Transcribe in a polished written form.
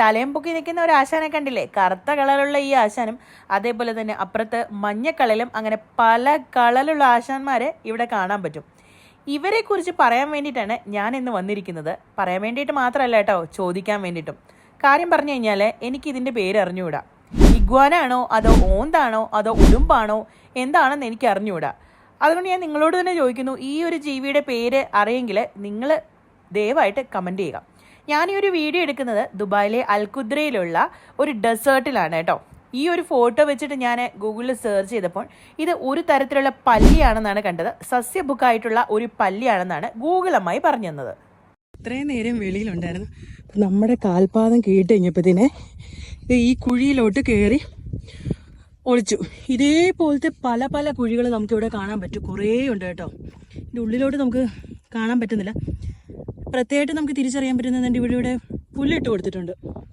തലയും പൊക്കി നിൽക്കുന്ന ഒരു ആശാനെ കണ്ടില്ലേ? കറുത്ത കളറുള്ള ഈ ആശാനും അതേപോലെ തന്നെ അപ്പുറത്ത് മഞ്ഞ കളറിലും അങ്ങനെ പല കളറിലുള്ള ആശാന്മാരെ ഇവിടെ കാണാൻ പറ്റും. ഇവരെ കുറിച്ച് പറയാൻ വേണ്ടിയിട്ടാണ് ഞാൻ ഇന്ന് വന്നിരിക്കുന്നത്. പറയാൻ വേണ്ടിയിട്ട് മാത്രമല്ല കേട്ടോ, ചോദിക്കാൻ വേണ്ടിയിട്ടും. കാര്യം പറഞ്ഞു കഴിഞ്ഞാൽ എനിക്ക് ഇതിൻ്റെ പേര് അറിഞ്ഞുകൂടാ. ഇഗ്വാന ആണോ അതോ ഓന്താണോ അതോ ഉടുമ്പാണോ എന്താണെന്ന് എനിക്ക് അറിഞ്ഞുകൂടാ. അതുകൊണ്ട് ഞാൻ നിങ്ങളോട് തന്നെ ചോദിക്കുന്നു, ഈ ഒരു ജീവിയുടെ പേര് അറിയെങ്കിൽ നിങ്ങൾ ദയവായിട്ട് കമൻറ്റ് ചെയ്യുക. ഞാൻ ഈ ഒരു വീഡിയോ എടുക്കുന്നത് ദുബായിലെ അൽഖുദ്രയിലുള്ള ഒരു ഡെസേർട്ടിലാണ് കേട്ടോ. ഈ ഒരു ഫോട്ടോ വെച്ചിട്ട് ഞാൻ ഗൂഗിളിൽ സെർച്ച് ചെയ്തപ്പോൾ ഇത് ഒരു തരത്തിലുള്ള പല്ലിയാണെന്നാണ് കണ്ടത്. സസ്യബുക്കായിട്ടുള്ള ഒരു പല്ലിയാണെന്നാണ് ഗൂഗിൾ അമ്മായി പറഞ്ഞു തന്നത്. ഇത്രയും നേരം വെളിയിലുണ്ടായിരുന്നു. നമ്മുടെ കാൽപാദം കേട്ട് കഴിഞ്ഞപ്പോഴത്തേനെ ഈ കുഴിയിലോട്ട് കയറി ഒളിച്ചു. ഇതേപോലത്തെ പല പല കുഴികൾ നമുക്കിവിടെ കാണാൻ പറ്റും. കുറേ ഉണ്ട് കേട്ടോ. ഇതിൻ്റെ ഉള്ളിലോട്ട് നമുക്ക് കാണാൻ പറ്റുന്നില്ല. പ്രത്യേകമായിട്ട് നമുക്ക് തിരിച്ചറിയാൻ പറ്റുന്നത് ഇവിടെ പുല്ലിട്ട് കൊടുത്തിട്ടുണ്ട്.